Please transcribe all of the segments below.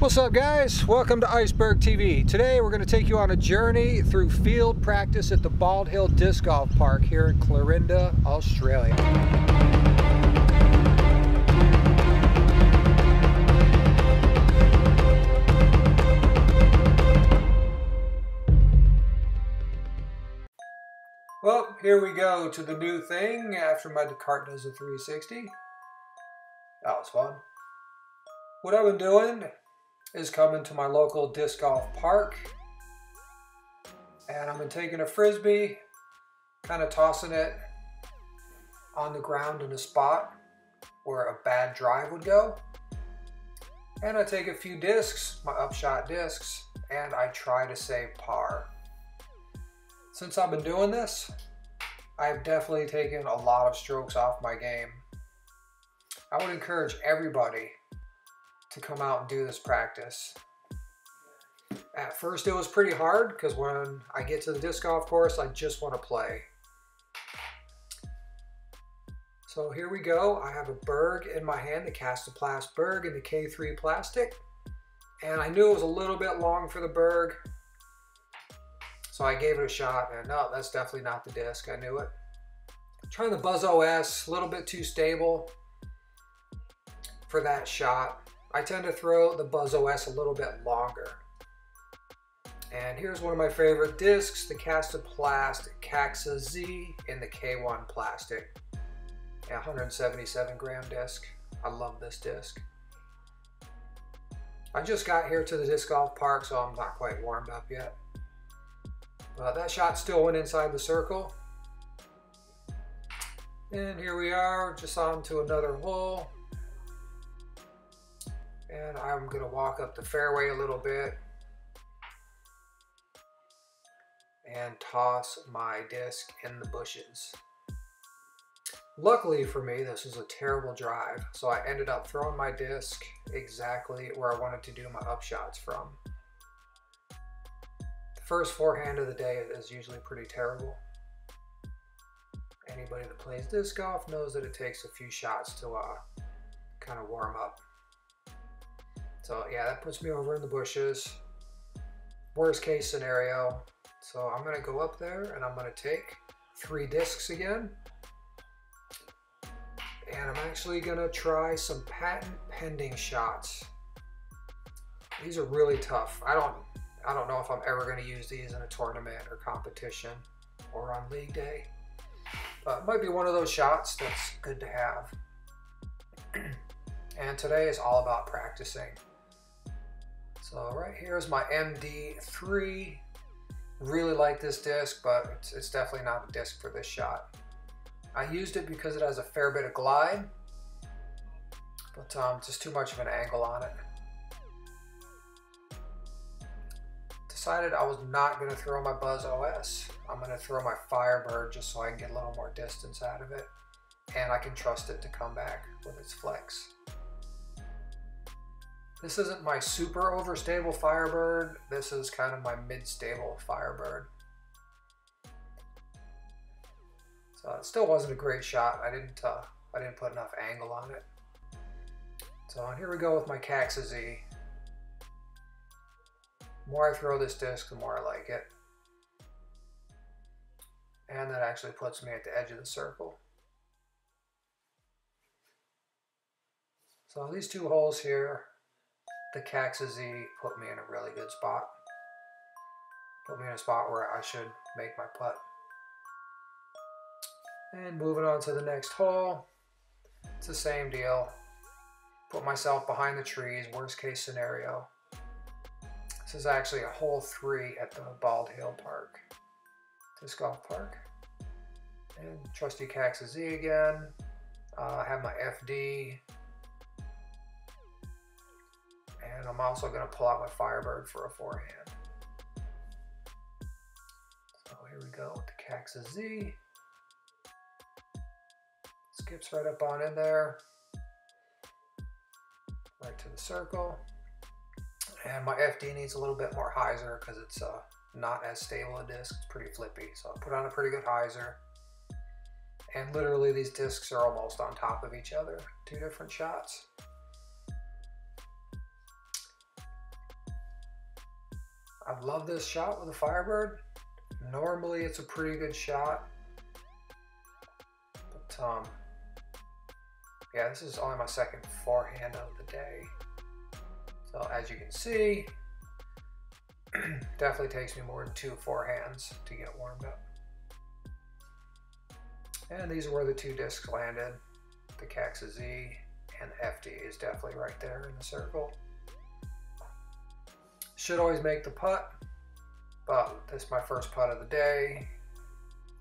What's up, guys? Welcome to Iceberg TV. Today we're going to take you on a journey through field practice at the Bald Hill Disc Golf Park here in Clarinda, Australia. Well, here we go to the new thing after my cart does a 360. That was fun. What I've been doing is coming to my local disc golf park, and I've been taking a frisbee, kind of tossing it on the ground in a spot where a bad drive would go, and I take a few discs, my upshot discs, and I try to save par. Since I've been doing this, I've definitely taken a lot of strokes off my game. I would encourage everybody to come out and do this practice. At first it was pretty hard because when I get to the disc golf course, I just want to play. So here we go. I have a Berg in my hand, the Castoplast Berg in the K3 plastic. And I knew it was a little bit long for the Berg, so I gave it a shot, and no, that's definitely not the disc. I knew it. Trying the Buzz OS, a little bit too stable for that shot. I tend to throw the Buzz OS a little bit longer. And here's one of my favorite discs, the Castoplast Caxa Z in the K1 plastic. Yeah, 177 gram disc. I love this disc. I just got here to the disc golf park, so I'm not quite warmed up yet. But that shot still went inside the circle. And here we are, just on to another hole. And I'm going to walk up the fairway a little bit and toss my disc in the bushes. Luckily for me, this was a terrible drive, so I ended up throwing my disc exactly where I wanted to do my upshots from. The first forehand of the day is usually pretty terrible. Anybody that plays disc golf knows that it takes a few shots to kind of warm up. So yeah, that puts me over in the bushes. Worst case scenario. So I'm gonna go up there and I'm gonna take 3 discs again. And I'm actually gonna try some patent pending shots. These are really tough. I don't know if I'm ever gonna use these in a tournament or competition or on league day. But it might be one of those shots that's good to have. And today is all about practicing. So right here is my MD3. Really like this disc, but it's definitely not the disc for this shot. I used it because it has a fair bit of glide, but just too much of an angle on it. Decided I was not going to throw my Buzz OS. I'm going to throw my Firebird just so I can get a little more distance out of it, and I can trust it to come back with its flex. This isn't my super overstable Firebird. This is kind of my mid-stable Firebird. So it still wasn't a great shot. I didn't put enough angle on it. So here we go with my Caxa Z. The more I throw this disc, the more I like it. And that actually puts me at the edge of the circle. So these 2 holes here, the Caxa Z put me in a really good spot. Put me in a spot where I should make my putt. And moving on to the next hole, it's the same deal. Put myself behind the trees, worst case scenario. This is actually a hole 3 at the Bald Hill Park, disc golf park. And trusty Caxa Z again. I have my FD. And I'm also going to pull out my Firebird for a forehand. So here we go with the Caxa Z. Skips right up on in there. Right to the circle. And my FD needs a little bit more hyzer because it's not as stable a disc. It's pretty flippy. So I put on a pretty good hyzer. And literally these discs are almost on top of each other. 2 different shots. I love this shot with the Firebird. Normally it's a pretty good shot. But yeah, this is only my second forehand of the day. So as you can see, definitely takes me more than 2 forehands to get warmed up. And these are where the 2 discs landed. The Caxa Z and the FD is definitely right there in the circle. Should always make the putt, but this is my first putt of the day.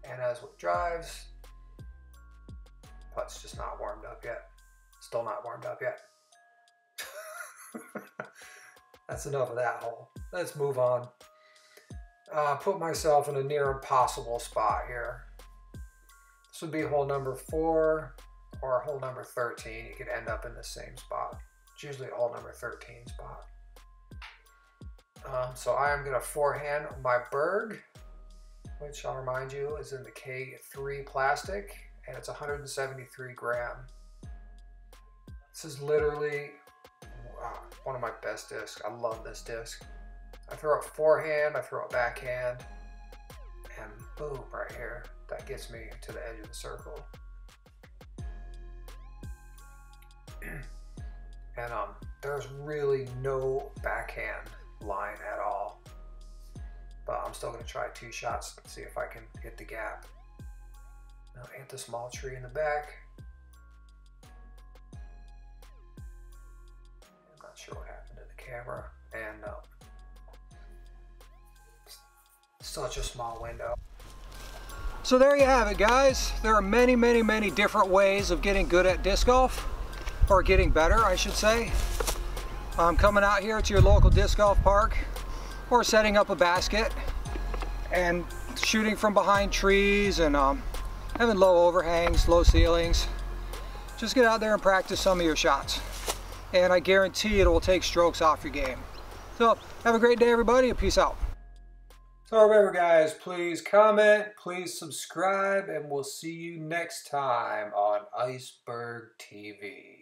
And as with drives, putt's just not warmed up yet. Still not warmed up yet. That's enough of that hole. Let's move on. Put myself in a near impossible spot here. This would be hole number 4 or hole number 13. You could end up in the same spot. It's usually hole number 13 spot. So I am going to forehand my Berg, which I'll remind you is in the K3 plastic, and it's 173 gram. This is literally one of my best discs. I love this disc. I throw it forehand, I throw it backhand, and boom, right here. That gets me to the edge of the circle. And there's really no backhand line at all. But I'm still going to try 2 shots and see if I can hit the gap. Now hit the small tree in the back. I'm not sure what happened to the camera. And such a small window. So there you have it, guys. There are many, many, many different ways of getting good at disc golf, or getting better, I should say. Coming out here to your local disc golf park, or setting up a basket and shooting from behind trees and having low overhangs, low ceilings. Just get out there and practice some of your shots, and I guarantee it will take strokes off your game. So have a great day, everybody, and peace out. So remember, guys, please comment, please subscribe, and we'll see you next time on Iceberg TV.